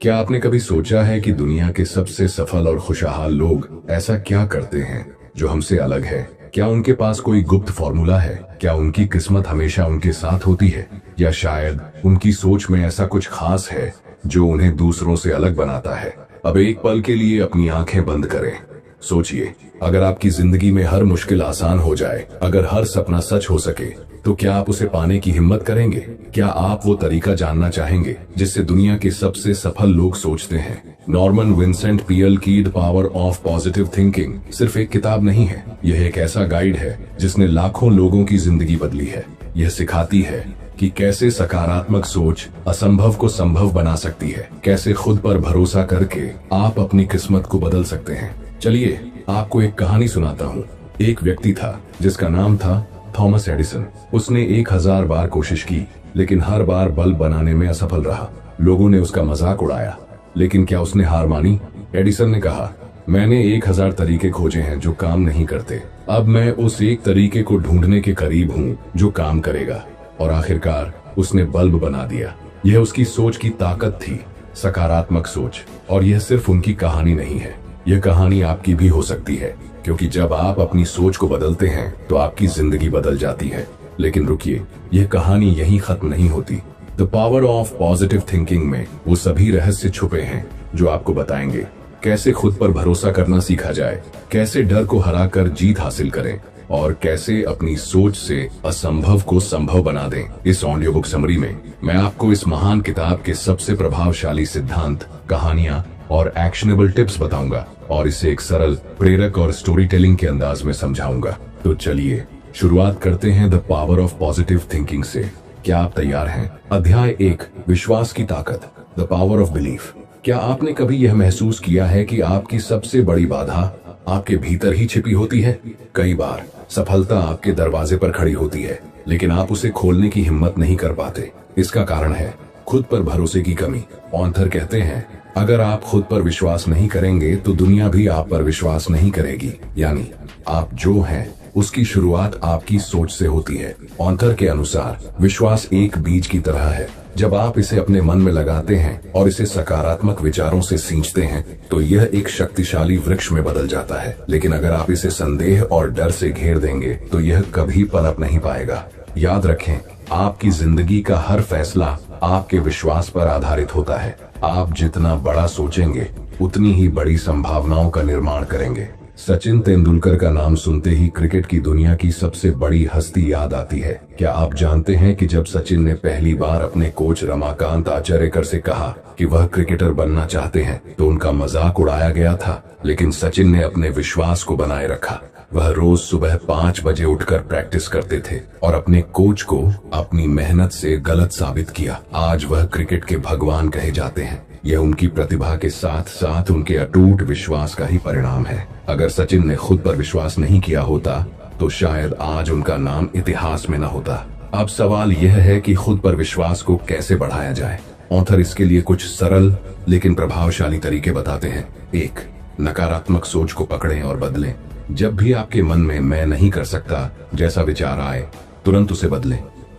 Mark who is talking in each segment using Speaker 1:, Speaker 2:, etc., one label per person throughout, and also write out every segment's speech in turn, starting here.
Speaker 1: क्या आपने कभी सोचा है कि दुनिया के सबसे सफल और खुशहाल लोग ऐसा क्या करते हैं जो हमसे अलग है? क्या उनके पास कोई गुप्त फॉर्मूला है? क्या उनकी किस्मत हमेशा उनके साथ होती है, या शायद उनकी सोच में ऐसा कुछ खास है जो उन्हें दूसरों से अलग बनाता है? अब एक पल के लिए अपनी आंखें बंद करें। सोचिए, अगर आपकी जिंदगी में हर मुश्किल आसान हो जाए, अगर हर सपना सच हो सके, तो क्या आप उसे पाने की हिम्मत करेंगे? क्या आप वो तरीका जानना चाहेंगे जिससे दुनिया के सबसे सफल लोग सोचते हैं? नॉर्मन विंसेंट पीएल की the power of positive thinking सिर्फ एक किताब नहीं है, यह एक ऐसा गाइड है जिसने लाखों लोगों की जिंदगी बदली है। यह सिखाती है कि कैसे सकारात्मक सोच असंभव को संभव बना सकती है, कैसे खुद पर भरोसा करके आप अपनी किस्मत को बदल सकते हैं। चलिए आपको एक कहानी सुनाता हूँ। एक व्यक्ति था जिसका नाम था थॉमस एडिसन। उसने 1000 बार कोशिश की, लेकिन हर बार बल्ब बनाने में असफल रहा। लोगों ने उसका मजाक उड़ाया, लेकिन क्या उसने हार मानी? एडिसन ने कहा, मैंने 1000 तरीके खोजे हैं जो काम नहीं करते, अब मैं उस एक तरीके को ढूंढने के करीब हूँ जो काम करेगा। और आखिरकार उसने बल्ब बना दिया। यह उसकी सोच की ताकत थी, सकारात्मक सोच। और यह सिर्फ उनकी कहानी नहीं है, यह कहानी आपकी भी हो सकती है, क्योंकि जब आप अपनी सोच को बदलते हैं तो आपकी जिंदगी बदल जाती है। लेकिन रुकिए, यह कहानी यहीं खत्म नहीं होती। The power of positive thinking में वो सभी रहस्य छुपे हैं जो आपको बताएंगे कैसे खुद पर भरोसा करना सीखा जाए, कैसे डर को हराकर जीत हासिल करें, और कैसे अपनी सोच से असंभव को संभव बना दें। इस ऑडियो बुक समरी में मैं आपको इस महान किताब के सबसे प्रभावशाली सिद्धांत, कहानियां और एक्शनेबल टिप्स बताऊंगा, और इसे एक सरल, प्रेरक और स्टोरी टेलिंग के अंदाज में समझाऊंगा। तो चलिए शुरुआत करते हैं the power of positive thinking से। क्या आप तैयार हैं? अध्याय 1, विश्वास की ताकत, द पावर ऑफ बिलीफ। क्या आपने कभी यह महसूस किया है कि आपकी सबसे बड़ी बाधा आपके भीतर ही छिपी होती है? कई बार सफलता आपके दरवाजे पर खड़ी होती है, लेकिन आप उसे खोलने की हिम्मत नहीं कर पाते। इसका कारण है खुद पर भरोसे की कमी। ऑथर कहते हैं, अगर आप खुद पर विश्वास नहीं करेंगे तो दुनिया भी आप पर विश्वास नहीं करेगी। यानी आप जो हैं उसकी शुरुआत आपकी सोच से होती है। ऑथर के अनुसार विश्वास एक बीज की तरह है। जब आप इसे अपने मन में लगाते हैं और इसे सकारात्मक विचारों से सींचते हैं तो यह एक शक्तिशाली वृक्ष में बदल जाता है। लेकिन अगर आप इसे संदेह और डर से घेर देंगे तो यह कभी पनप नहीं पाएगा। याद रखें, आपकी जिंदगी का हर फैसला आपके विश्वास पर आधारित होता है। आप जितना बड़ा सोचेंगे उतनी ही बड़ी संभावनाओं का निर्माण करेंगे। सचिन तेंदुलकर का नाम सुनते ही क्रिकेट की दुनिया की सबसे बड़ी हस्ती याद आती है। क्या आप जानते हैं कि जब सचिन ने पहली बार अपने कोच रमाकांत आचरेकर से कहा कि वह क्रिकेटर बनना चाहते हैं तो उनका मजाक उड़ाया गया था, लेकिन सचिन ने अपने विश्वास को बनाए रखा। वह रोज सुबह 5 बजे उठकर प्रैक्टिस करते थे और अपने कोच को अपनी मेहनत से गलत साबित किया। आज वह क्रिकेट के भगवान कहे जाते हैं। यह उनकी प्रतिभा के साथ साथ उनके अटूट विश्वास का ही परिणाम है। अगर सचिन ने खुद पर विश्वास नहीं किया होता तो शायद आज उनका नाम इतिहास में न होता। अब सवाल यह है कि खुद पर विश्वास को कैसे बढ़ाया जाए। ऑथर इसके लिए कुछ सरल लेकिन प्रभावशाली तरीके बताते हैं। 1, नकारात्मक सोच को पकड़ें और बदलें। जब भी आपके मन में मैं नहीं कर सकता जैसा विचार आए, तुरंत उसे बदलें।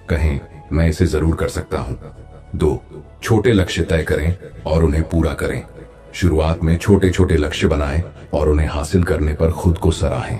Speaker 1: कहें, मैं इसे जरूर कर सकता हूँ। 2, छोटे लक्ष्य तय करें और उन्हें पूरा करें। शुरुआत में छोटे छोटे लक्ष्य बनाएं और उन्हें हासिल करने पर खुद को सराहें।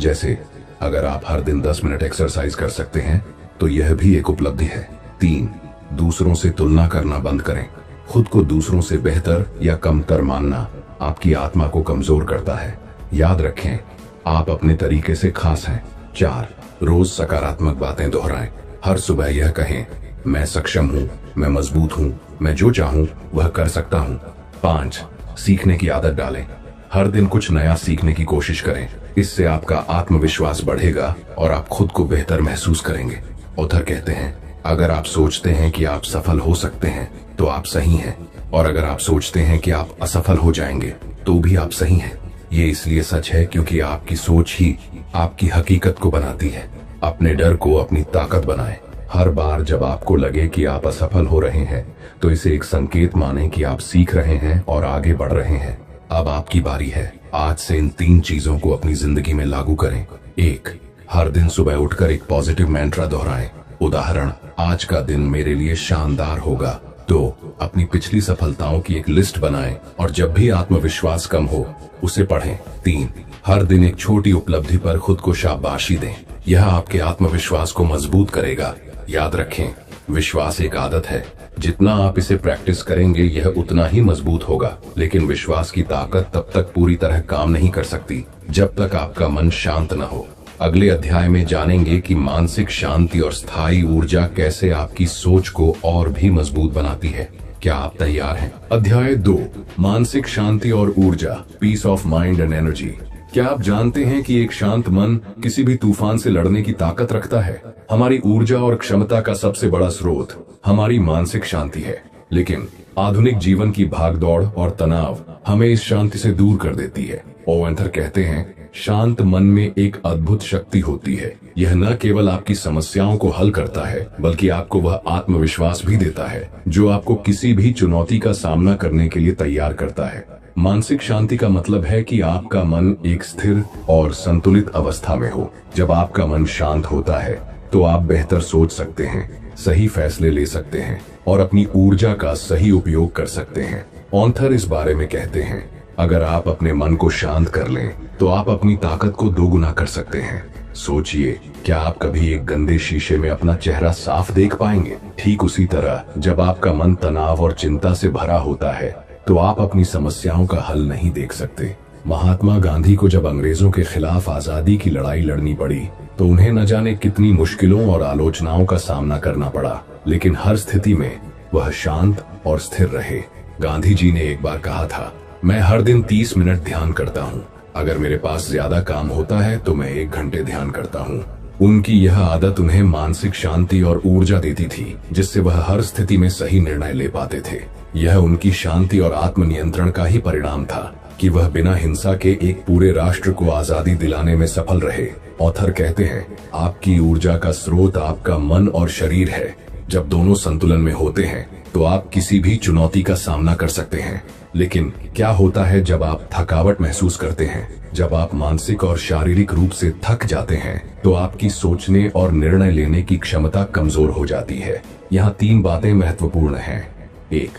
Speaker 1: जैसे अगर आप हर दिन 10 मिनट एक्सरसाइज कर सकते हैं तो यह भी एक उपलब्धि है। 3, दूसरों से तुलना करना बंद करें। खुद को दूसरों से बेहतर या कमतर मानना आपकी आत्मा को कमजोर करता है। याद रखें, आप अपने तरीके से खास हैं। 4, रोज सकारात्मक बातें दोहराएं। हर सुबह यह कहें, मैं सक्षम हूँ, मैं मजबूत हूँ, मैं जो चाहूँ वह कर सकता हूँ। 5, सीखने की आदत डालें। हर दिन कुछ नया सीखने की कोशिश करें। इससे आपका आत्मविश्वास बढ़ेगा और आप खुद को बेहतर महसूस करेंगे। ऑथर कहते हैं, अगर आप सोचते हैं कि आप सफल हो सकते हैं तो आप सही हैं, और अगर आप सोचते हैं कि आप असफल हो जाएंगे तो भी आप सही हैं। ये इसलिए सच है क्योंकि आपकी सोच ही आपकी हकीकत को बनाती है। अपने डर को अपनी ताकत बनाएं। हर बार जब आपको लगे कि आप असफल हो रहे हैं तो इसे एक संकेत मानें कि आप सीख रहे हैं और आगे बढ़ रहे हैं। अब आपकी बारी है। आज से इन 3 चीजों को अपनी जिंदगी में लागू करें। 1, हर दिन सुबह उठकर एक पॉजिटिव मंत्र दोहराएं। उदाहरण, आज का दिन मेरे लिए शानदार होगा। अपनी पिछली सफलताओं की एक लिस्ट बनाएं और जब भी आत्मविश्वास कम हो उसे पढ़ें। 3, हर दिन एक छोटी उपलब्धि पर खुद को शाबाशी दें। यह आपके आत्मविश्वास को मजबूत करेगा। याद रखें, विश्वास एक आदत है, जितना आप इसे प्रैक्टिस करेंगे यह उतना ही मजबूत होगा। लेकिन विश्वास की ताकत तब तक पूरी तरह काम नहीं कर सकती जब तक आपका मन शांत न हो। अगले अध्याय में जानेंगे कि मानसिक शांति और स्थायी ऊर्जा कैसे आपकी सोच को और भी मजबूत बनाती है। क्या आप तैयार हैं? अध्याय 2, मानसिक शांति और ऊर्जा, peace of mind and energy. क्या आप जानते हैं कि एक शांत मन किसी भी तूफान से लड़ने की ताकत रखता है? हमारी ऊर्जा और क्षमता का सबसे बड़ा स्रोत हमारी मानसिक शांति है, लेकिन आधुनिक जीवन की भागदौड़ और तनाव हमें इस शांति से दूर कर देती है। ओवेंथर कहते हैं, शांत मन में एक अद्भुत शक्ति होती है। यह न केवल आपकी समस्याओं को हल करता है, बल्कि आपको वह आत्मविश्वास भी देता है जो आपको किसी भी चुनौती का सामना करने के लिए तैयार करता है। मानसिक शांति का मतलब है कि आपका मन एक स्थिर और संतुलित अवस्था में हो। जब आपका मन शांत होता है तो आप बेहतर सोच सकते हैं, सही फैसले ले सकते हैं और अपनी ऊर्जा का सही उपयोग कर सकते हैं। ऑथर इस बारे में कहते हैं, अगर आप अपने मन को शांत कर लें तो आप अपनी ताकत को दोगुना कर सकते हैं। सोचिए, क्या आप कभी एक गंदे शीशे में अपना चेहरा साफ देख पाएंगे? ठीक उसी तरह जब आपका मन तनाव और चिंता से भरा होता है तो आप अपनी समस्याओं का हल नहीं देख सकते। महात्मा गांधी को जब अंग्रेजों के खिलाफ आजादी की लड़ाई लड़नी पड़ी तो उन्हें न जाने कितनी मुश्किलों और आलोचनाओं का सामना करना पड़ा, लेकिन हर स्थिति में वह शांत और स्थिर रहे। गांधी जी ने एक बार कहा था, मैं हर दिन 30 मिनट ध्यान करता हूँ। अगर मेरे पास ज्यादा काम होता है तो मैं 1 घंटे ध्यान करता हूँ। उनकी यह आदत उन्हें मानसिक शांति और ऊर्जा देती थी, जिससे वह हर स्थिति में सही निर्णय ले पाते थे। यह उनकी शांति और आत्मनियंत्रण का ही परिणाम था कि वह बिना हिंसा के एक पूरे राष्ट्र को आजादी दिलाने में सफल रहे। ऑथर कहते हैं, आपकी ऊर्जा का स्रोत आपका मन और शरीर है। जब दोनों संतुलन में होते हैं तो आप किसी भी चुनौती का सामना कर सकते हैं। लेकिन क्या होता है जब आप थकावट महसूस करते हैं? जब आप मानसिक और शारीरिक रूप से थक जाते हैं तो आपकी सोचने और निर्णय लेने की क्षमता कमजोर हो जाती है। यहाँ 3 बातें महत्वपूर्ण हैं। 1,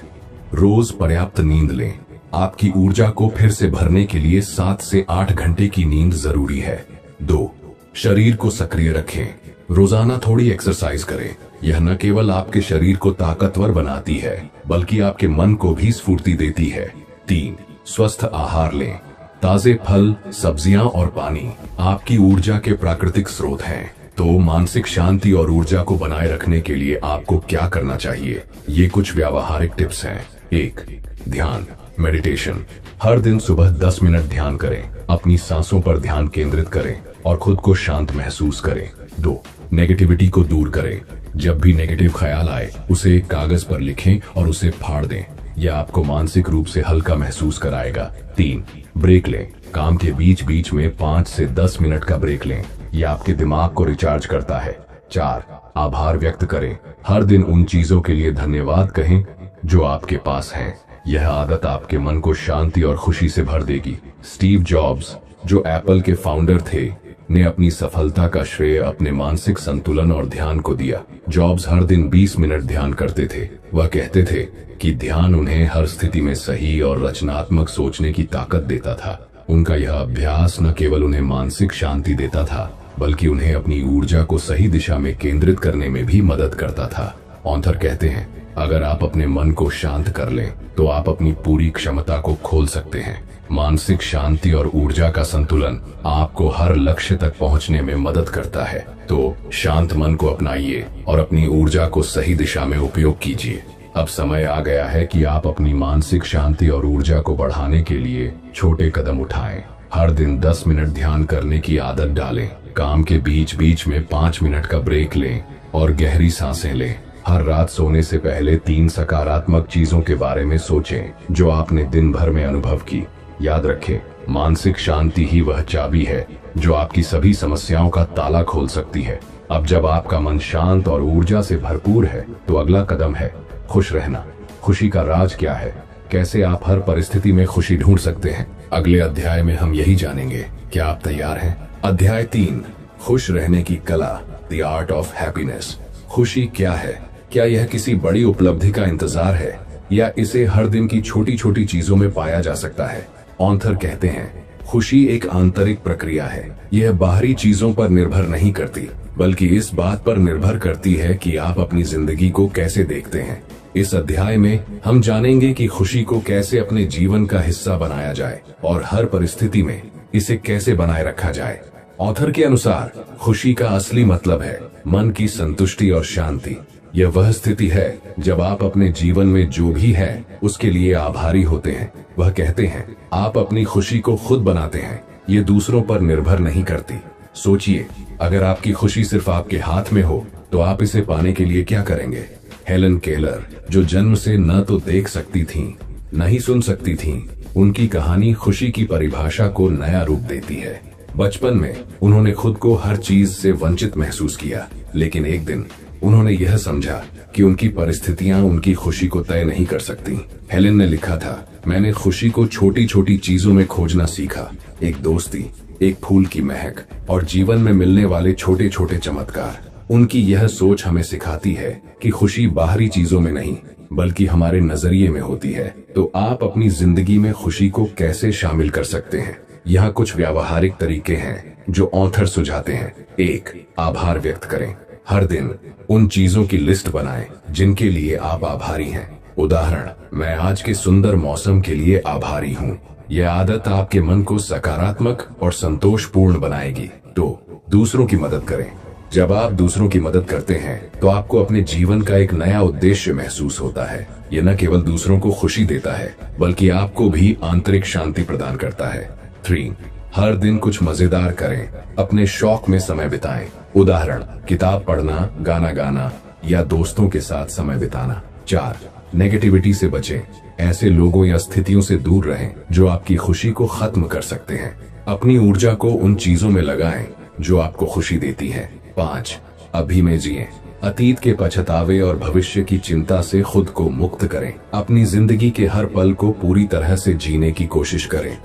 Speaker 1: रोज पर्याप्त नींद लें। आपकी ऊर्जा को फिर से भरने के लिए 7 से 8 घंटे की नींद जरूरी है। 2, शरीर को सक्रिय रखें। रोजाना थोड़ी एक्सरसाइज करें। यह न केवल आपके शरीर को ताकतवर बनाती है, बल्कि आपके मन को भी स्फूर्ति देती है। 3, स्वस्थ आहार लें। ताजे फल, सब्जियां और पानी आपकी ऊर्जा के प्राकृतिक स्रोत हैं। तो मानसिक शांति और ऊर्जा को बनाए रखने के लिए आपको क्या करना चाहिए? ये कुछ व्यावहारिक टिप्स हैं। 1, ध्यान, मेडिटेशन। हर दिन सुबह 10 मिनट ध्यान करें। अपनी सांसों पर ध्यान केंद्रित करें और खुद को शांत महसूस करें। 2, नेगेटिविटी को दूर करें। जब भी नेगेटिव ख्याल आए उसे एक कागज पर लिखें और उसे फाड़ दें। यह आपको मानसिक रूप से हल्का महसूस कराएगा। 3, ब्रेक लें। काम के बीच बीच में 5 से 10 मिनट का ब्रेक लें। यह आपके दिमाग को रिचार्ज करता है। 4, आभार व्यक्त करें। हर दिन उन चीजों के लिए धन्यवाद कहें जो आपके पास हैं। यह आदत आपके मन को शांति और खुशी से भर देगी। स्टीव जॉब्स, जो एप्पल के फाउंडर थे, ने अपनी सफलता का श्रेय अपने मानसिक संतुलन और ध्यान को दिया। जॉब्स हर दिन 20 मिनट ध्यान करते थे। वह कहते थे कि ध्यान उन्हें हर स्थिति में सही और रचनात्मक सोचने की ताकत देता था। उनका यह अभ्यास न केवल उन्हें मानसिक शांति देता था, बल्कि उन्हें अपनी ऊर्जा को सही दिशा में केंद्रित करने में भी मदद करता था। ऑथर कहते हैं, अगर आप अपने मन को शांत कर लें तो आप अपनी पूरी क्षमता को खोल सकते हैं। मानसिक शांति और ऊर्जा का संतुलन आपको हर लक्ष्य तक पहुंचने में मदद करता है। तो शांत मन को अपनाइए और अपनी ऊर्जा को सही दिशा में उपयोग कीजिए। अब समय आ गया है कि आप अपनी मानसिक शांति और ऊर्जा को बढ़ाने के लिए छोटे कदम उठाएं। हर दिन 10 मिनट ध्यान करने की आदत डालें। काम के बीच बीच में 5 मिनट का ब्रेक लें और गहरी सांसें लें। हर रात सोने से पहले 3 सकारात्मक चीजों के बारे में सोचें जो आपने दिन भर में अनुभव की। याद रखें, मानसिक शांति ही वह चाबी है जो आपकी सभी समस्याओं का ताला खोल सकती है। अब जब आपका मन शांत और ऊर्जा से भरपूर है तो अगला कदम है खुश रहना। खुशी का राज क्या है? कैसे आप हर परिस्थिति में खुशी ढूंढ सकते हैं? अगले अध्याय में हम यही जानेंगे। क्या आप तैयार हैं? अध्याय 3, खुश रहने की कला, द आर्ट ऑफ हैप्पीनेस। खुशी क्या है? क्या यह किसी बड़ी उपलब्धि का इंतजार है या इसे हर दिन की छोटी छोटी चीजों में पाया जा सकता है? ऑथर कहते हैं, खुशी एक आंतरिक प्रक्रिया है। यह बाहरी चीजों पर निर्भर नहीं करती, बल्कि इस बात पर निर्भर करती है कि आप अपनी जिंदगी को कैसे देखते हैं। इस अध्याय में हम जानेंगे कि खुशी को कैसे अपने जीवन का हिस्सा बनाया जाए और हर परिस्थिति में इसे कैसे बनाए रखा जाए। ऑथर के अनुसार खुशी का असली मतलब है मन की संतुष्टि और शांति। यह वह स्थिति है जब आप अपने जीवन में जो भी है उसके लिए आभारी होते हैं। वह कहते हैं, आप अपनी खुशी को खुद बनाते हैं, ये दूसरों पर निर्भर नहीं करती। सोचिए, अगर आपकी खुशी सिर्फ आपके हाथ में हो तो आप इसे पाने के लिए क्या करेंगे? हेलन केलर, जो जन्म से न तो देख सकती थीं, न ही सुन सकती थीं, उनकी कहानी खुशी की परिभाषा को नया रूप देती है। बचपन में उन्होंने खुद को हर चीज से वंचित महसूस किया, लेकिन एक दिन उन्होंने यह समझा कि उनकी परिस्थितियां उनकी खुशी को तय नहीं कर सकती। हेलेन ने लिखा था, मैंने खुशी को छोटी छोटी चीजों में खोजना सीखा। एक दोस्ती, एक फूल की महक और जीवन में मिलने वाले छोटे छोटे चमत्कार। उनकी यह सोच हमें सिखाती है कि खुशी बाहरी चीजों में नहीं बल्कि हमारे नजरिए में होती है। तो आप अपनी जिंदगी में खुशी को कैसे शामिल कर सकते हैं? यहाँ कुछ व्यावहारिक तरीके हैं जो ऑथर सुझाते हैं। 1. आभार व्यक्त करें। हर दिन उन चीजों की लिस्ट बनाएं जिनके लिए आप आभारी हैं। उदाहरण, मैं आज के सुंदर मौसम के लिए आभारी हूँ। यह आदत आपके मन को सकारात्मक और संतोषपूर्ण बनाएगी। 2. दूसरों की मदद करें। जब आप दूसरों की मदद करते हैं तो आपको अपने जीवन का एक नया उद्देश्य महसूस होता है। ये न केवल दूसरों को खुशी देता है बल्कि आपको भी आंतरिक शांति प्रदान करता है। 3. हर दिन कुछ मजेदार करें। अपने शौक में समय बिताएं। उदाहरण, किताब पढ़ना, गाना गाना या दोस्तों के साथ समय बिताना। 4. नेगेटिविटी से बचें। ऐसे लोगों या स्थितियों से दूर रहें जो आपकी खुशी को खत्म कर सकते हैं। अपनी ऊर्जा को उन चीजों में लगाएं जो आपको खुशी देती है। 5. अभी में जिएं। अतीत के पछतावे और भविष्य की चिंता से खुद को मुक्त करें। अपनी जिंदगी के हर पल को पूरी तरह से जीने की कोशिश करें।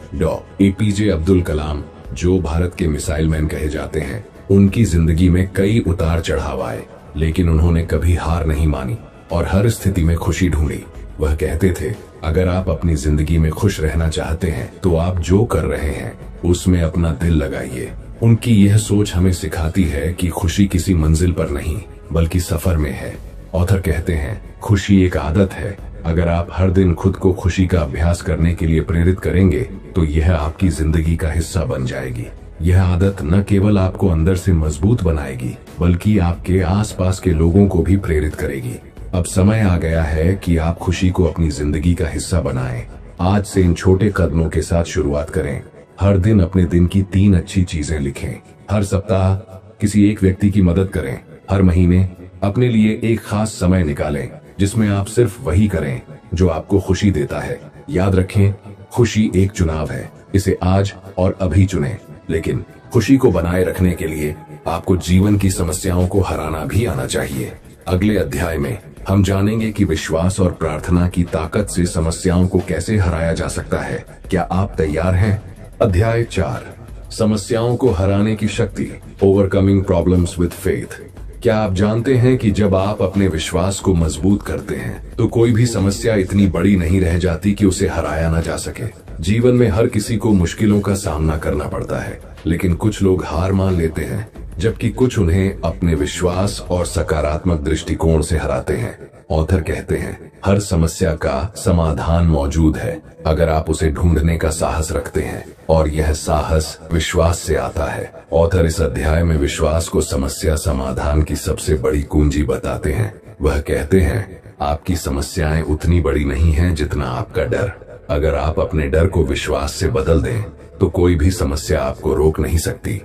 Speaker 1: APJ अब्दुल कलाम, जो भारत के मिसाइल मैन कहे जाते हैं, उनकी जिंदगी में कई उतार चढ़ाव आए, लेकिन उन्होंने कभी हार नहीं मानी और हर स्थिति में खुशी ढूंढी। वह कहते थे, अगर आप अपनी जिंदगी में खुश रहना चाहते हैं तो आप जो कर रहे हैं उसमें अपना दिल लगाइए। उनकी यह सोच हमें सिखाती है कि खुशी किसी मंजिल पर नहीं बल्कि सफर में है। ऑथर कहते हैं, खुशी एक आदत है। अगर आप हर दिन खुद को खुशी का अभ्यास करने के लिए प्रेरित करेंगे तो यह आपकी जिंदगी का हिस्सा बन जाएगी। यह आदत न केवल आपको अंदर से मजबूत बनाएगी बल्कि आपके आसपास के लोगों को भी प्रेरित करेगी। अब समय आ गया है कि आप खुशी को अपनी जिंदगी का हिस्सा बनाएं। आज से इन छोटे कदमों के साथ शुरुआत करें। हर दिन अपने दिन की 3 अच्छी चीजें लिखें। हर सप्ताह किसी एक व्यक्ति की मदद करें। हर महीने अपने लिए एक खास समय निकालें जिसमें आप सिर्फ वही करें जो आपको खुशी देता है। याद रखें, खुशी एक चुनाव है। इसे आज और अभी चुनें, लेकिन खुशी को बनाए रखने के लिए आपको जीवन की समस्याओं को हराना भी आना चाहिए। अगले अध्याय में हम जानेंगे कि विश्वास और प्रार्थना की ताकत से समस्याओं को कैसे हराया जा सकता है। क्या आप तैयार हैं? अध्याय 4, समस्याओं को हराने की शक्ति, ओवरकमिंग प्रॉब्लम्स विद फेथ। क्या आप जानते हैं कि जब आप अपने विश्वास को मजबूत करते हैं तो कोई भी समस्या इतनी बड़ी नहीं रह जाती कि उसे हराया न जा सके। जीवन में हर किसी को मुश्किलों का सामना करना पड़ता है, लेकिन कुछ लोग हार मान लेते हैं जबकि कुछ उन्हें अपने विश्वास और सकारात्मक दृष्टिकोण से हराते हैं। ऑथर कहते हैं, हर समस्या का समाधान मौजूद है अगर आप उसे ढूंढने का साहस रखते हैं, और यह साहस विश्वास से आता है। ऑथर इस अध्याय में विश्वास को समस्या समाधान की सबसे बड़ी कुंजी बताते हैं। वह कहते हैं, आपकी समस्याएं उतनी बड़ी नहीं हैं जितना आपका डर। अगर आप अपने डर को विश्वास से बदल दें तो कोई भी समस्या आपको रोक नहीं सकती।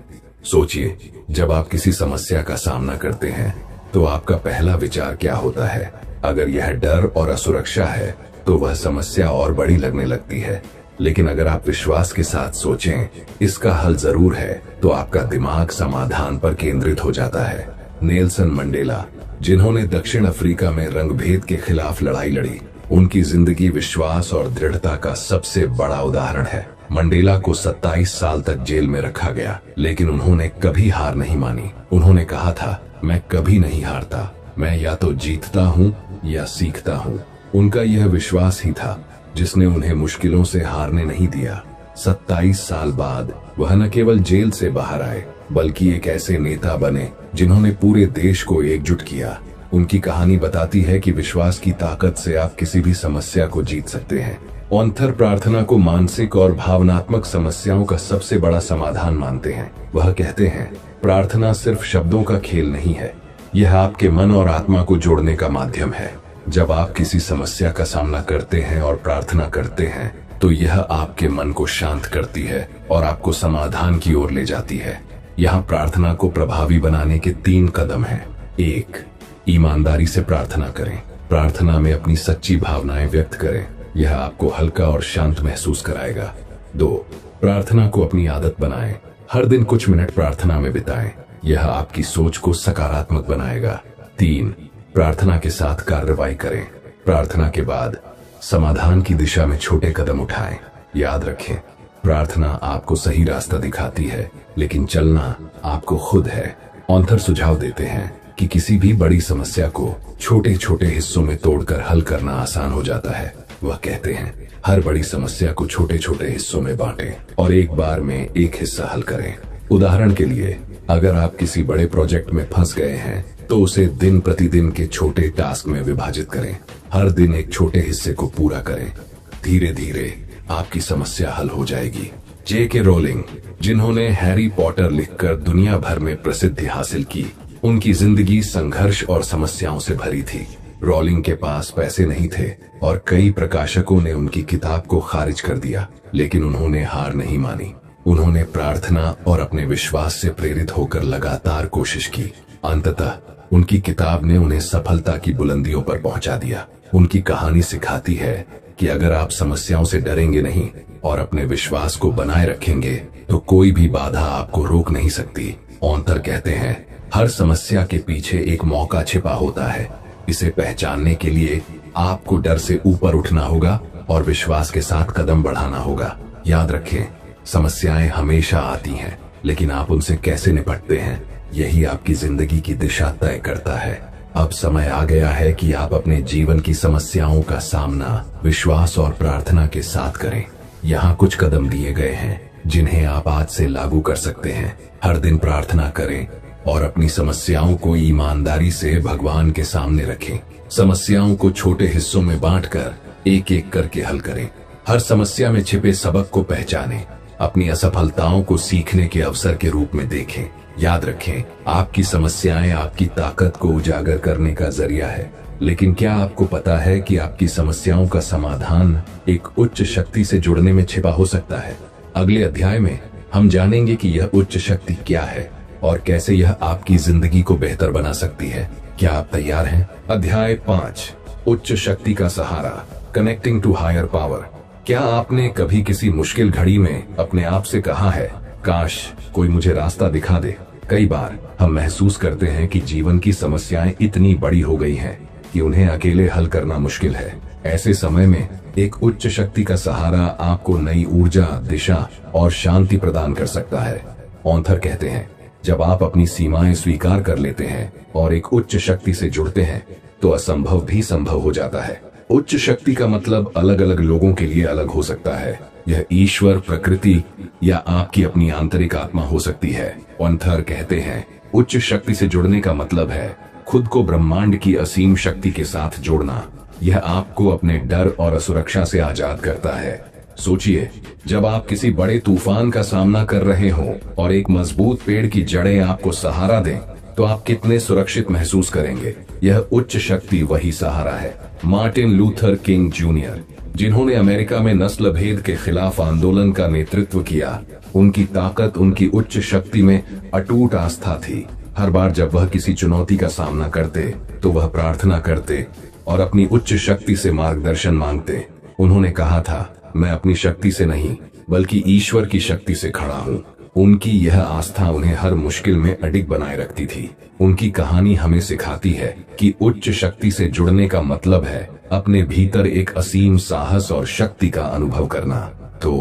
Speaker 1: सोचिए, जब आप किसी समस्या का सामना करते हैं तो आपका पहला विचार क्या होता है? अगर यह डर और असुरक्षा है तो वह समस्या और बड़ी लगने लगती है। लेकिन अगर आप विश्वास के साथ सोचें, इसका हल जरूर है, तो आपका दिमाग समाधान पर केंद्रित हो जाता है। नेल्सन मंडेला, जिन्होंने दक्षिण अफ्रीका में रंगभेद के खिलाफ लड़ाई लड़ी, उनकी जिंदगी विश्वास और दृढ़ता का सबसे बड़ा उदाहरण है। मंडेला को 27 साल तक जेल में रखा गया, लेकिन उन्होंने कभी हार नहीं मानी। उन्होंने कहा था, मैं कभी नहीं हारता, मैं या तो जीतता हूँ या सीखता हूँ। उनका यह विश्वास ही था जिसने उन्हें मुश्किलों से हारने नहीं दिया। 27 साल बाद वह न केवल जेल से बाहर आए बल्कि एक ऐसे नेता बने जिन्होंने पूरे देश को एकजुट किया। उनकी कहानी बताती है कि विश्वास की ताकत से आप किसी भी समस्या को जीत सकते हैं। ऑथर प्रार्थना को मानसिक और भावनात्मक समस्याओं का सबसे बड़ा समाधान मानते हैं। वह कहते हैं, प्रार्थना सिर्फ शब्दों का खेल नहीं है, यह आपके मन और आत्मा को जोड़ने का माध्यम है। जब आप किसी समस्या का सामना करते हैं और प्रार्थना करते हैं तो यह आपके मन को शांत करती है और आपको समाधान की ओर ले जाती है। यहाँ प्रार्थना को प्रभावी बनाने के 3 कदम हैं। 1. ईमानदारी से प्रार्थना करें। प्रार्थना में अपनी सच्ची भावनाएं व्यक्त करें, यह आपको हल्का और शांत महसूस कराएगा। 2. प्रार्थना को अपनी आदत बनाएं। हर दिन कुछ मिनट प्रार्थना में बिताएं, यह आपकी सोच को सकारात्मक बनाएगा। 3. प्रार्थना के साथ कार्रवाई करें। प्रार्थना के बाद समाधान की दिशा में छोटे कदम उठाएं। याद रखें, प्रार्थना आपको सही रास्ता दिखाती है, लेकिन चलना आपको खुद है। ऑथर सुझाव देते हैं कि किसी भी बड़ी समस्या को छोटे छोटे हिस्सों में तोड़कर हल करना आसान हो जाता है। वह कहते हैं, हर बड़ी समस्या को छोटे छोटे हिस्सों में बांटें और एक बार में एक हिस्सा हल करें। उदाहरण के लिए, अगर आप किसी बड़े प्रोजेक्ट में फंस गए हैं तो उसे दिन प्रतिदिन के छोटे टास्क में विभाजित करें। हर दिन एक छोटे हिस्से को पूरा करें। धीरे धीरे आपकी समस्या हल हो जाएगी। J.K. रोलिंग, जिन्होंने हैरी पॉटर लिखकर दुनिया भर में प्रसिद्धि हासिल की, उनकी जिंदगी संघर्ष और समस्याओं से भरी थी। रोलिंग के पास पैसे नहीं थे और कई प्रकाशकों ने उनकी किताब को खारिज कर दिया, लेकिन उन्होंने हार नहीं मानी। उन्होंने प्रार्थना और अपने विश्वास से प्रेरित होकर लगातार कोशिश की। अंततः उनकी किताब ने उन्हें सफलता की बुलंदियों पर पहुंचा दिया। उनकी कहानी सिखाती है कि अगर आप समस्याओं से डरेंगे नहीं और अपने विश्वास को बनाए रखेंगे तो कोई भी बाधा आपको रोक नहीं सकती। ऑथर कहते हैं, हर समस्या के पीछे एक मौका छिपा होता है। इसे पहचानने के लिए आपको डर से ऊपर उठना होगा और विश्वास के साथ कदम बढ़ाना होगा। याद रखें, समस्याएं हमेशा आती हैं, लेकिन आप उनसे कैसे निपटते हैं, यही आपकी जिंदगी की दिशा तय करता है। अब समय आ गया है कि आप अपने जीवन की समस्याओं का सामना विश्वास और प्रार्थना के साथ करें। यहाँ कुछ कदम दिए गए हैं जिन्हें आप आज से लागू कर सकते हैं। हर दिन प्रार्थना करें और अपनी समस्याओं को ईमानदारी से भगवान के सामने रखें। समस्याओं को छोटे हिस्सों में बांटकर एक एक करके हल करें। हर समस्या में छिपे सबक को पहचानें। अपनी असफलताओं को सीखने के अवसर के रूप में देखें। याद रखें, आपकी समस्याएं आपकी ताकत को उजागर करने का जरिया है। लेकिन क्या आपको पता है कि आपकी समस्याओं का समाधान एक उच्च शक्ति से जुड़ने में छिपा हो सकता है? अगले अध्याय में हम जानेंगे कि यह उच्च शक्ति क्या है और कैसे यह आपकी जिंदगी को बेहतर बना सकती है। क्या आप तैयार हैं? अध्याय 5, उच्च शक्ति का सहारा, कनेक्टिंग टू हायर पावर। क्या आपने कभी किसी मुश्किल घड़ी में अपने आप से कहा है, काश कोई मुझे रास्ता दिखा दे? कई बार हम महसूस करते हैं कि जीवन की समस्याएं इतनी बड़ी हो गई हैं कि उन्हें अकेले हल करना मुश्किल है। ऐसे समय में एक उच्च शक्ति का सहारा आपको नई ऊर्जा, दिशा और शांति प्रदान कर सकता है। ऑथर कहते हैं, जब आप अपनी सीमाएं स्वीकार कर लेते हैं और एक उच्च शक्ति से जुड़ते हैं तो असंभव भी संभव हो जाता है। उच्च शक्ति का मतलब अलग अलग लोगों के लिए अलग हो सकता है। यह ईश्वर, प्रकृति या आपकी अपनी आंतरिक आत्मा हो सकती है। ऑथर कहते हैं, उच्च शक्ति से जुड़ने का मतलब है खुद को ब्रह्मांड की असीम शक्ति के साथ जोड़ना। यह आपको अपने डर और असुरक्षा से आजाद करता है। सोचिए, जब आप किसी बड़े तूफान का सामना कर रहे हो और एक मजबूत पेड़ की जड़ें आपको सहारा दें, तो आप कितने सुरक्षित महसूस करेंगे। यह उच्च शक्ति वही सहारा है। मार्टिन लूथर किंग जूनियर, जिन्होंने अमेरिका में नस्ल भेद के खिलाफ आंदोलन का नेतृत्व किया, उनकी ताकत उनकी उच्च शक्ति में अटूट आस्था थी। हर बार जब वह किसी चुनौती का सामना करते तो वह प्रार्थना करते और अपनी उच्च शक्ति से मार्गदर्शन मांगते। उन्होंने कहा था, मैं अपनी शक्ति से नहीं बल्कि ईश्वर की शक्ति से खड़ा हूँ। उनकी यह आस्था उन्हें हर मुश्किल में अडिग बनाए रखती थी। उनकी कहानी हमें सिखाती है कि उच्च शक्ति से जुड़ने का मतलब है अपने भीतर एक असीम साहस और शक्ति का अनुभव करना। तो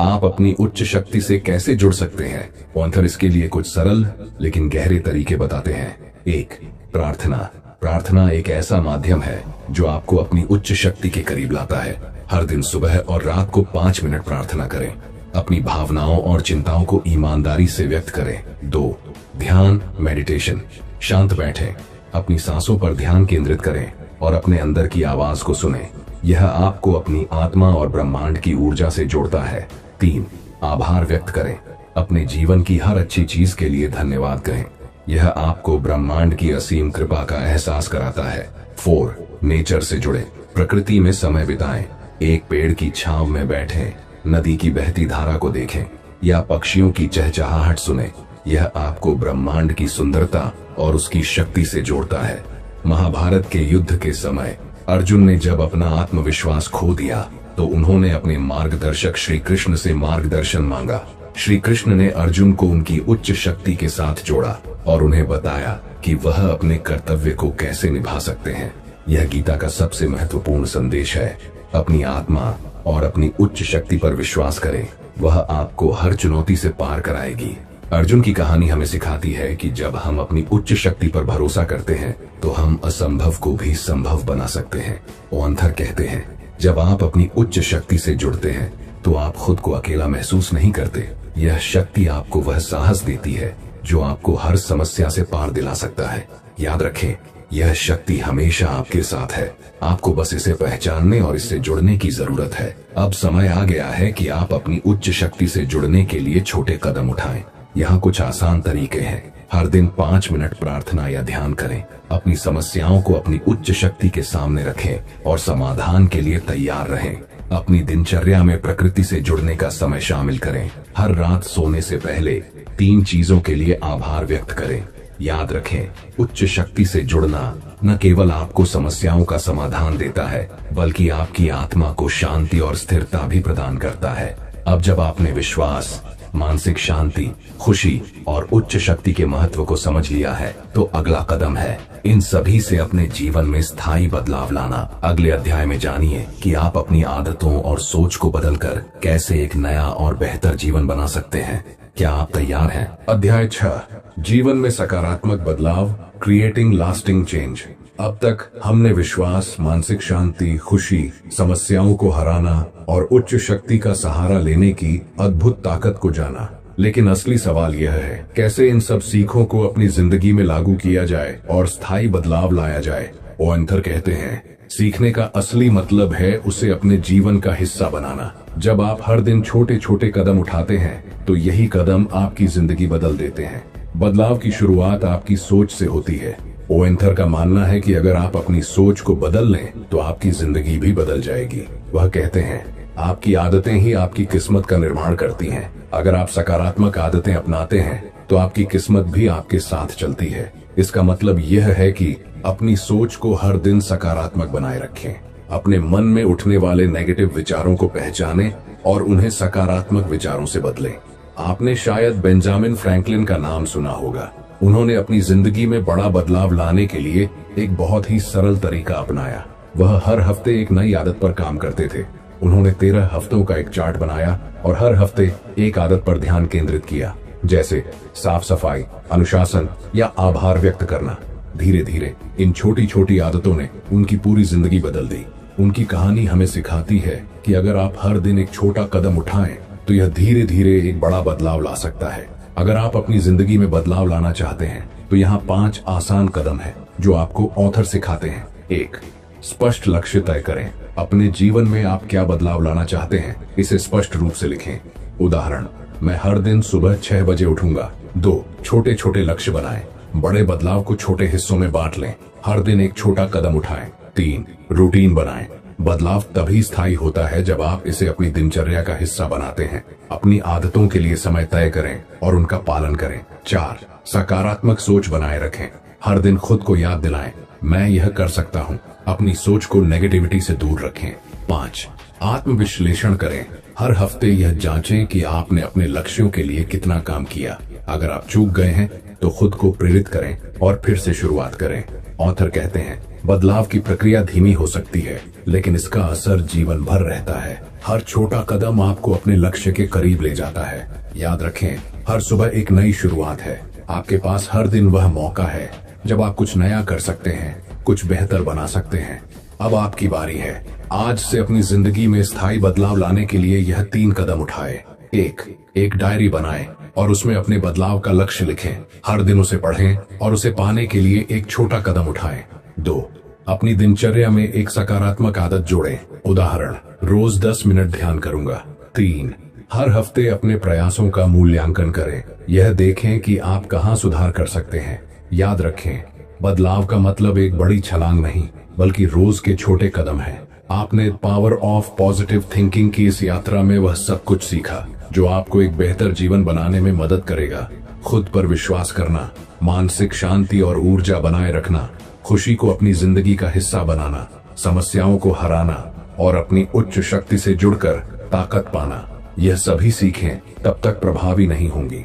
Speaker 1: आप अपनी उच्च शक्ति से कैसे जुड़ सकते हैं? ऑथर इसके लिए कुछ सरल लेकिन गहरे तरीके बताते हैं। 1. प्रार्थना। प्रार्थना एक ऐसा माध्यम है जो आपको अपनी उच्च शक्ति के करीब लाता है। हर दिन सुबह और रात को 5 मिनट प्रार्थना करें। अपनी भावनाओं और चिंताओं को ईमानदारी से व्यक्त करें। 2. ध्यान मेडिटेशन। शांत बैठें, अपनी सांसों पर ध्यान केंद्रित करें और अपने अंदर की आवाज को सुनें। यह आपको अपनी आत्मा और ब्रह्मांड की ऊर्जा से जोड़ता है। 3. आभार व्यक्त करें। अपने जीवन की हर अच्छी चीज के लिए धन्यवाद कहें। यह आपको ब्रह्मांड की असीम कृपा का एहसास कराता है। 4. नेचर से जुड़े, प्रकृति में समय बिताएं। एक पेड़ की छांव में बैठें, नदी की बहती धारा को देखें या पक्षियों की चहचहाहट सुनें। यह आपको ब्रह्मांड की सुंदरता और उसकी शक्ति से जोड़ता है। महाभारत के युद्ध के समय अर्जुन ने जब अपना आत्मविश्वास खो दिया तो उन्होंने अपने मार्गदर्शक श्री कृष्ण से मार्गदर्शन मांगा। श्री कृष्ण ने अर्जुन को उनकी उच्च शक्ति के साथ जोड़ा और उन्हें बताया कि वह अपने कर्तव्य को कैसे निभा सकते हैं। यह गीता का सबसे महत्वपूर्ण संदेश है। अपनी आत्मा और अपनी उच्च शक्ति पर विश्वास करें, वह आपको हर चुनौती से पार कराएगी। अर्जुन की कहानी हमें सिखाती है कि जब हम अपनी उच्च शक्ति पर भरोसा करते हैं तो हम असंभव को भी संभव बना सकते हैं। ओअंथर कहते हैं, जब आप अपनी उच्च शक्ति से जुड़ते हैं तो आप खुद को अकेला महसूस नहीं करते। यह शक्ति आपको वह साहस देती है जो आपको हर समस्या से पार दिला सकता है। याद रखें, यह शक्ति हमेशा आपके साथ है। आपको बस इसे पहचानने और इससे जुड़ने की जरूरत है। अब समय आ गया है कि आप अपनी उच्च शक्ति से जुड़ने के लिए छोटे कदम उठाएं। यहाँ कुछ आसान तरीके हैं। हर दिन 5 मिनट प्रार्थना या ध्यान करें। अपनी समस्याओं को अपनी उच्च शक्ति के सामने रखें और समाधान के लिए तैयार रहें। अपनी दिनचर्या में प्रकृति से जुड़ने का समय शामिल करें। हर रात सोने से पहले 3 चीजों के लिए आभार व्यक्त करें। याद रखें, उच्च शक्ति से जुड़ना न केवल आपको समस्याओं का समाधान देता है बल्कि आपकी आत्मा को शांति और स्थिरता भी प्रदान करता है। अब जब आपने विश्वास, मानसिक शांति, खुशी और उच्च शक्ति के महत्व को समझ लिया है तो अगला कदम है इन सभी से अपने जीवन में स्थायी बदलाव लाना। अगले अध्याय में जानिए कि आप अपनी आदतों और सोच को बदलकर कैसे एक नया और बेहतर जीवन बना सकते हैं। क्या आप तैयार हैं? अध्याय 6, जीवन में सकारात्मक बदलाव, क्रिएटिंग लास्टिंग चेंज। अब तक हमने विश्वास, मानसिक शांति, खुशी, समस्याओं को हराना और उच्च शक्ति का सहारा लेने की अद्भुत ताकत को जाना। लेकिन असली सवाल यह है, कैसे इन सब सीखों को अपनी जिंदगी में लागू किया जाए और स्थायी बदलाव लाया जाए। ओअंथर कहते हैं, सीखने का असली मतलब है उसे अपने जीवन का हिस्सा बनाना। जब आप हर दिन छोटे छोटे कदम उठाते हैं तो यही कदम आपकी जिंदगी बदल देते हैं। बदलाव की शुरुआत आपकी सोच से होती है। ओएंथर का मानना है कि अगर आप अपनी सोच को बदल लें तो आपकी जिंदगी भी बदल जाएगी। वह कहते हैं, आपकी आदतें ही आपकी किस्मत का निर्माण करती हैं। अगर आप सकारात्मक आदतें अपनाते हैं तो आपकी किस्मत भी आपके साथ चलती है। इसका मतलब यह है कि अपनी सोच को हर दिन सकारात्मक बनाए रखें। अपने मन में उठने वाले नेगेटिव विचारों को पहचानें और उन्हें सकारात्मक विचारों से बदलें। आपने शायद बेंजामिन फ्रैंकलिन का नाम सुना होगा। उन्होंने अपनी जिंदगी में बड़ा बदलाव लाने के लिए एक बहुत ही सरल तरीका अपनाया। वह हर हफ्ते एक नई आदत पर काम करते थे। उन्होंने 13 हफ्तों का एक चार्ट बनाया और हर हफ्ते एक आदत पर ध्यान केंद्रित किया, जैसे साफ सफाई, अनुशासन या आभार व्यक्त करना। धीरे धीरे इन छोटी छोटी आदतों ने उनकी पूरी जिंदगी बदल दी। उनकी कहानी हमें सिखाती है कि अगर आप हर दिन एक छोटा कदम उठाएं तो यह धीरे धीरे एक बड़ा बदलाव ला सकता है। अगर आप अपनी जिंदगी में बदलाव लाना चाहते हैं तो यहाँ 5 आसान कदम हैं जो आपको ऑथर सिखाते हैं। 1, स्पष्ट लक्ष्य तय करें। अपने जीवन में आप क्या बदलाव लाना चाहते हैं इसे स्पष्ट रूप से लिखें। उदाहरण, मैं हर दिन सुबह 6 बजे उठूंगा। 2, छोटे छोटे लक्ष्य बनाएं। बड़े बदलाव को छोटे हिस्सों में बांट लें। हर दिन एक छोटा कदम उठाएं। 3, रूटीन बनाएं। बदलाव तभी स्थायी होता है जब आप इसे अपनी दिनचर्या का हिस्सा बनाते हैं। अपनी आदतों के लिए समय तय करें और उनका पालन करें। 4, सकारात्मक सोच बनाए रखें। हर दिन खुद को याद दिलाएं, मैं यह कर सकता हूँ। अपनी सोच को नेगेटिविटी से दूर रखें। 5, आत्मविश्लेषण करें। हर हफ्ते यह जांचें कि आपने अपने लक्ष्यों के लिए कितना काम किया। अगर आप चूक गए हैं तो खुद को प्रेरित करें और फिर से शुरुआत करें। ऑथर कहते हैं, बदलाव की प्रक्रिया धीमी हो सकती है लेकिन इसका असर जीवन भर रहता है। हर छोटा कदम आपको अपने लक्ष्य के करीब ले जाता है। याद रखें, हर सुबह एक नई शुरुआत है। आपके पास हर दिन वह मौका है जब आप कुछ नया कर सकते हैं। कुछ बेहतर बना सकते हैं। अब आपकी बारी है। आज से अपनी जिंदगी में स्थायी बदलाव लाने के लिए यह 3 कदम उठाए। एक डायरी बनाएं और उसमें अपने बदलाव का लक्ष्य लिखें। हर दिन उसे पढ़ें और उसे पाने के लिए एक छोटा कदम उठाएं। 2, अपनी दिनचर्या में एक सकारात्मक आदत जोड़ें। उदाहरण, रोज 10 मिनट ध्यान करूंगा। 3, हर हफ्ते अपने प्रयासों का मूल्यांकन करें। यह देखें कि आप कहां सुधार कर सकते हैं। याद रखें, बदलाव का मतलब एक बड़ी छलांग नहीं, बल्कि रोज के छोटे कदम है। आपने पावर ऑफ पॉजिटिव थिंकिंग की इस यात्रा में वह सब कुछ सीखा जो आपको एक बेहतर जीवन बनाने में मदद करेगा। खुद पर विश्वास करना, मानसिक शांति और ऊर्जा बनाए रखना, खुशी को अपनी जिंदगी का हिस्सा बनाना, समस्याओं को हराना और अपनी उच्च शक्ति से जुड़कर ताकत पाना, यह सभी सीखें तब तक प्रभावी नहीं होंगी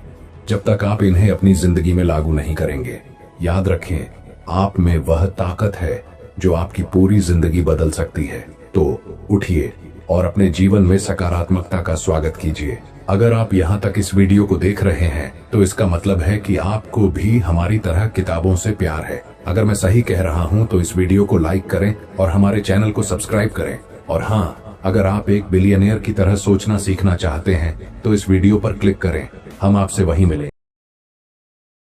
Speaker 1: जब तक आप इन्हें अपनी जिंदगी में लागू नहीं करेंगे। याद रखें, आप में वह ताकत है जो आपकी पूरी जिंदगी बदल सकती है। तो उठिए और अपने जीवन में सकारात्मकता का स्वागत कीजिए। अगर आप यहाँ तक इस वीडियो को देख रहे हैं तो इसका मतलब है कि आपको भी हमारी तरह किताबों से प्यार है। अगर मैं सही कह रहा हूँ तो इस वीडियो को लाइक करें और हमारे चैनल को सब्सक्राइब करें। और हाँ, अगर आप एक बिलियनियर की तरह सोचना सीखना चाहते हैं तो इस वीडियो पर क्लिक करें। हम आपसे वहीं मिलें।